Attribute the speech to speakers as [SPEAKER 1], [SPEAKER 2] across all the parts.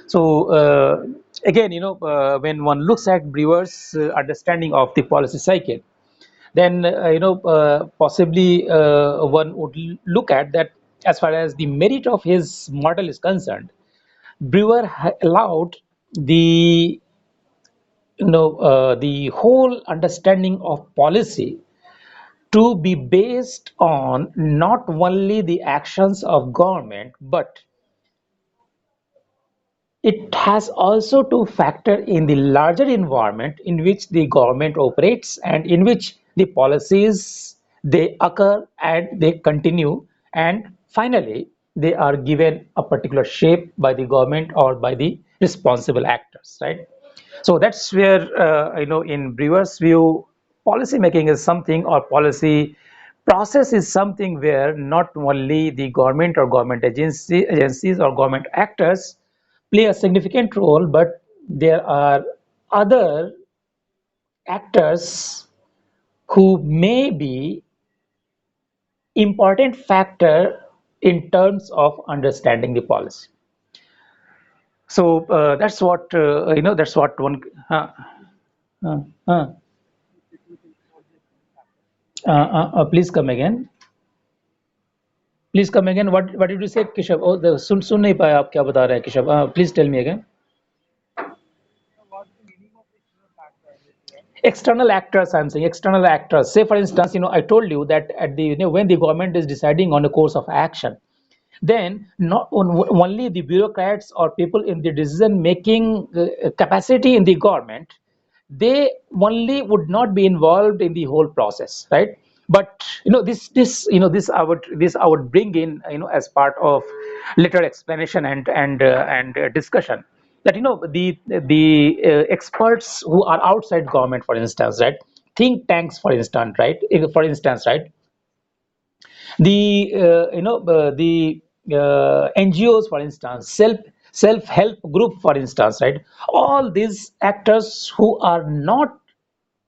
[SPEAKER 1] So again, when one looks at Brewer's understanding of the policy cycle, then possibly one would look at that as far as the merit of his model is concerned. Brewer allowed the whole understanding of policy to be based on not only the actions of government, but it has also to factor in the larger environment in which the government operates and in which the policies they occur and they continue, and finally they are given a particular shape by the government or by the responsible actors, right? So that's where in Brewer's view, policy making is something, or policy process is something where not only the government or government agencies or government actors play a significant role, but there are other actors who may be important factor in terms of understanding the policy. So that's what that's what one. Uh, uh, please come again. Please come again. What did you say, Kishav? Oh, सुन नहीं पाया आप क्या बता रहे हैं, Kishav. Please tell me again. External actors, I'm saying external actors. Say, for instance, I told you that at the when the government is deciding on a course of action, then not only the bureaucrats or people in the decision making capacity in the government, they only would not be involved in the whole process, right? But this I would bring in as part of later explanation and discussion, that the experts who are outside government, for instance, right? Think tanks, for instance, right? For instance, right? The NGOs, for instance, self help group, for instance, right? All these actors who are not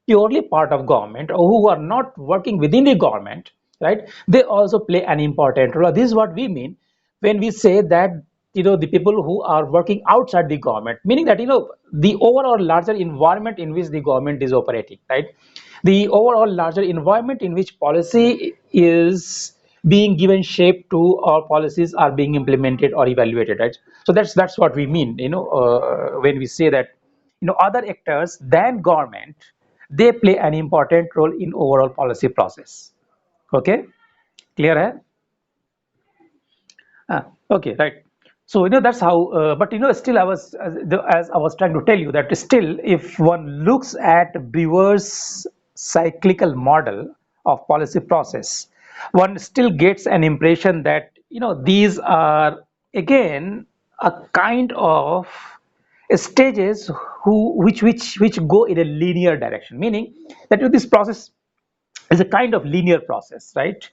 [SPEAKER 1] purely part of government or who are not working within the government, right? They also play an important role. This is what we mean when we say that the people who are working outside the government, meaning that the overall larger environment in which the government is operating, right? The overall larger environment in which policy is being given shape to, or policies are being implemented or evaluated, right? So that's what we mean when we say that other actors than government, they play an important role in overall policy process. Okay, clear, eh? Okay, right. So that's how. But still, as I was trying to tell you, that still, if one looks at Brewer's cyclical model of policy process, one still gets an impression that these are again a kind of stages which go in a linear direction, meaning that this process is a kind of linear process, right?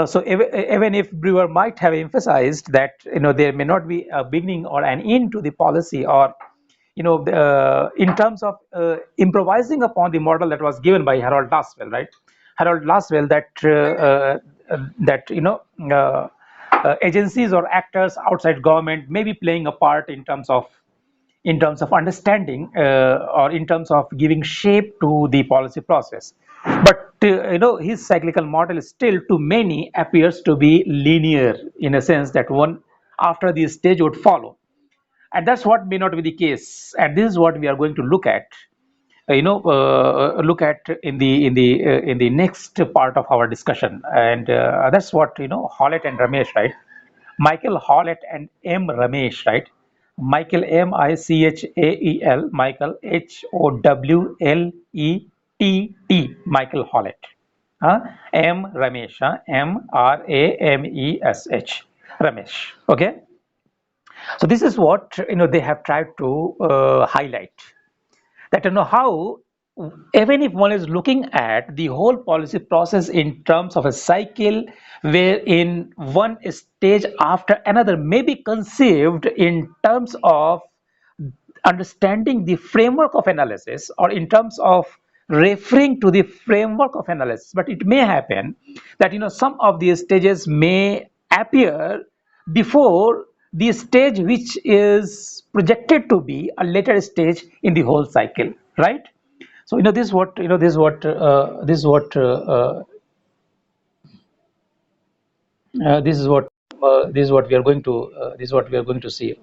[SPEAKER 1] So even if Brewer might have emphasized that there may not be a beginning or an end to the policy, or in terms of improvising upon the model that was given by Harold Laswell, right? Harold Laswell, that agencies or actors outside government may be playing a part in terms of understanding or in terms of giving shape to the policy process. But his cyclical model still to many appears to be linear, in a sense that one after this stage would follow, and that's what may not be the case. And this is what we are going to look at in the next part of our discussion, and that's what Howlett and Ramesh, right? Michael Howlett and M. Ramesh, right? Michael Michael Michael Howlett, Michael Howlett. M. Ramesh, Ramesh, Ramesh. Okay. So this is what they have tried to highlight, that how even if one is looking at the whole policy process in terms of a cycle wherein one stage after another may be conceived in terms of understanding the framework of analysis, or in terms of referring to the framework of analysis, but it may happen that some of these stages may appear before the stage which is projected to be a later stage in the whole cycle, right? So this is what this is what we are going to see.